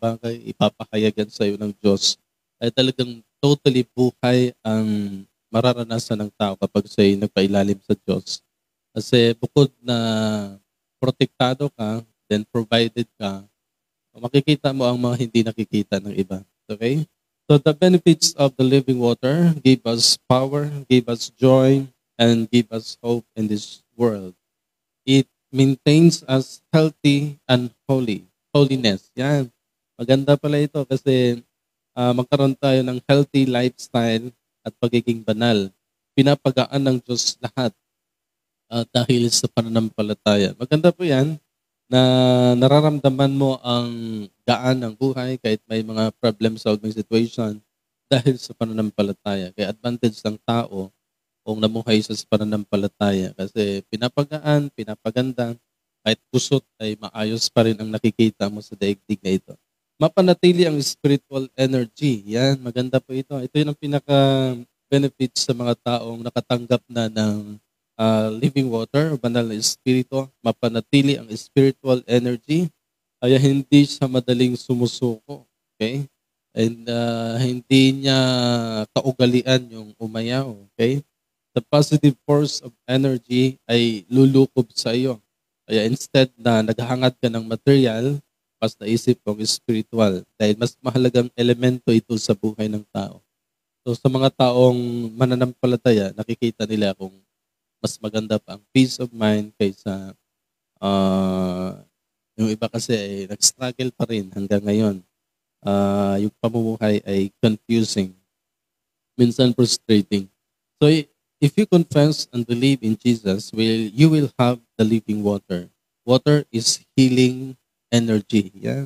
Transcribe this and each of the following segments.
bagay ipapahayagan sa iyo ng Diyos, ay talagang totally buhay ang mararanasan ng tao kapag siya'y nagpailalim sa Diyos. Kasi bukod na protektado ka, then provided ka, makikita mo ang mga hindi nakikita ng iba. Okay? So the benefits of the living water give us power, give us joy, and give us hope in this world. It maintains us healthy and holy. Holiness. Yan. Maganda pala ito kasi magkaroon tayo ng healthy lifestyle at pagiging banal. Pinapagaan ng Diyos lahat dahil sa pananampalataya. Maganda po yan na nararamdaman mo ang gaan ng buhay kahit may mga problem-solving situation dahil sa pananampalataya. Kaya advantage ng tao kung namuhay sa pananampalataya kasi pinapagaan, pinapaganda, kahit kusot ay maayos pa rin ang nakikita mo sa daigdig na ito. Mapanatili ang spiritual energy. Yan, maganda po ito. Ito yung ang pinaka-benefits sa mga taong nakatanggap na ng living water, banal na espiritu. Mapanatili ang spiritual energy. Kaya hindi siya madaling sumusuko. Okay? And hindi niya kaugalian yung umayaw. Okay? The positive force of energy ay lulukob sa iyo. Kaya instead na naghahangad ka ng material, mas naisip kong spiritual. Dahil mas mahalagang elemento ito sa buhay ng tao. So sa mga taong mananampalataya, nakikita nila kung mas maganda pa ang peace of mind kaysa yung iba kasi ay nag-struggle pa rin hanggang ngayon. Yung pamumuhay ay confusing. Minsan frustrating. So if you confess and believe in Jesus, you will have the living water. Water is healing energy. Yan.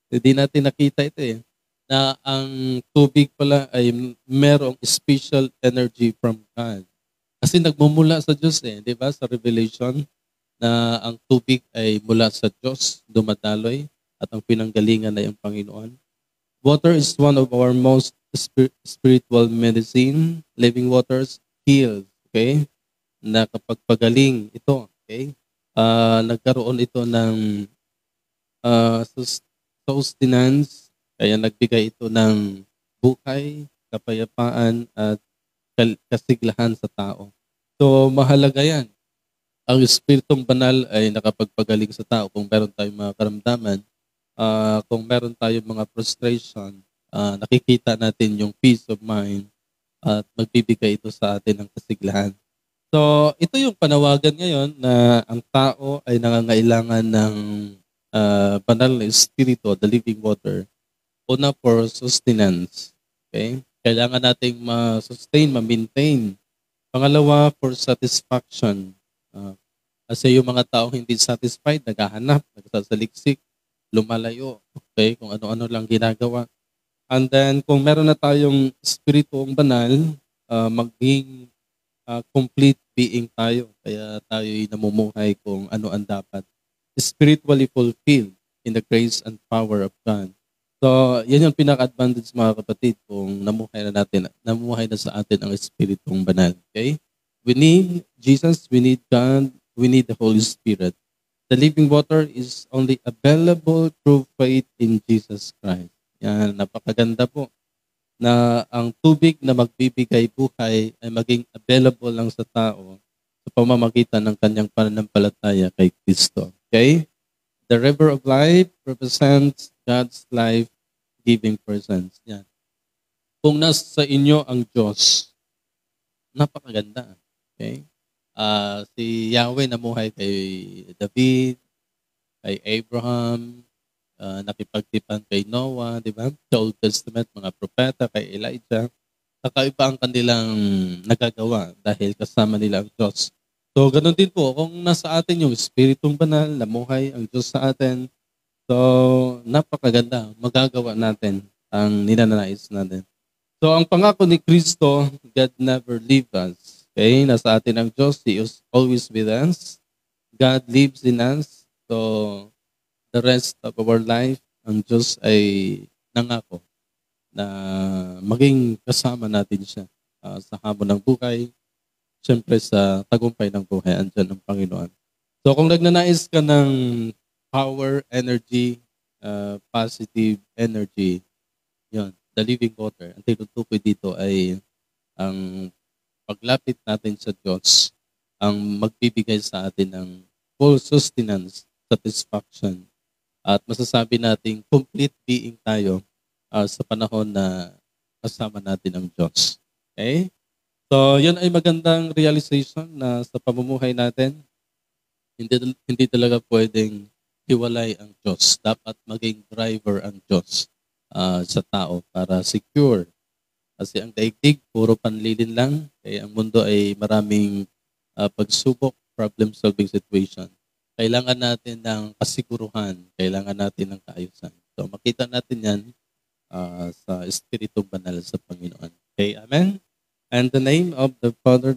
Hindi natin nakita ito eh. Na ang tubig pala ay merong special energy from God. Kasi nagmumula sa Diyos eh. Di ba? Sa Revelation na ang tubig ay mula sa Diyos, dumadaloy, at ang pinanggalingan ay ang Panginoon. Water is one of our most spiritual medicine. Living waters heals. Okay? Nakapagpagaling ito. Okay? Nagkaroon ito ng sustenance, kaya nagbigay ito ng buhay, kapayapaan, at kasiglahan sa tao. So, mahalaga yan. Ang Espiritong Banal ay nakapagpagaling sa tao kung meron tayong mga karamdaman, kung meron tayong mga frustration, nakikita natin yung peace of mind at magbibigay ito sa atin ng kasiglahan. So, ito yung panawagan ngayon na ang tao ay nangangailangan ng banal na espiritu, the living water. Una, for sustenance. Okay? Kailangan nating ma-sustain, ma-maintain. Pangalawa, for satisfaction. Kasi yung mga taong hindi satisfied, naghahanap, nagsasaliksik, lumalayo. Okay? Kung ano-ano lang ginagawa. And then, kung meron na tayong espirituong banal, maging complete being tayo. Kaya tayo'y namumuhay kung ano ang dapat. Spiritually fulfilled in the grace and power of God. So, yan yung pinaka-advantage mga kapatid kung namuhay na sa atin ang Espiritong Banal. Okay? We need Jesus, we need God, we need the Holy Spirit. The living water is only available through faith in Jesus Christ. Yan, napakaganda po na ang tubig na magbibigay buhay ay maging available lang sa tao sa pamamagitan ng kanyang pananampalataya kay Kristo. Okay? The river of life represents God's life-giving presence. Yan. Kung nasa inyo ang Diyos, napakaganda. Okay? Si Yahweh namuhay kay David, kay Abraham, nakipagtipan kay Noah, di ba? Sa Old Testament, mga propeta, kay Elijah. Kakaiba ang kanilang nagagawa dahil kasama nila ang Diyos. So, ganun din po, kung nasa atin yung Espiritong Banal, namuhay ang Diyos sa atin, so, napakaganda, magagawa natin ang ninanais natin. So, ang pangako ni Kristo, God never leave us. Okay? Nasa atin ang Diyos, He is always with us. God lives in us. So, the rest of our life, ang Diyos ay nangako na maging kasama natin siya sa hamon ng buhay. Siyempre sa tagumpay ng buhay, andyan ang Panginoon. So kung nagnanais ka ng power, energy, positive energy. Yun, the living water. Ang tinutukoy dito ay ang paglapit natin sa Diyos ang magbibigay sa atin ng full sustenance, satisfaction, at masasabi nating complete being tayo sa panahon na kasama natin ang Diyos. Okay? So, yun ay magandang realization na sa pamumuhay natin, hindi talaga pwedeng hiwalay ang Diyos. Dapat maging driver ang Diyos sa tao para secure. Kasi ang daigdig, puro panlilin lang. Kaya ang mundo ay maraming pagsubok, problem-solving situation. Kailangan natin ng kasiguruhan. Kailangan natin ng kaayusan. So makita natin yan sa Espiritu Banal sa Panginoon. Okay, Amen? And the name of the Father,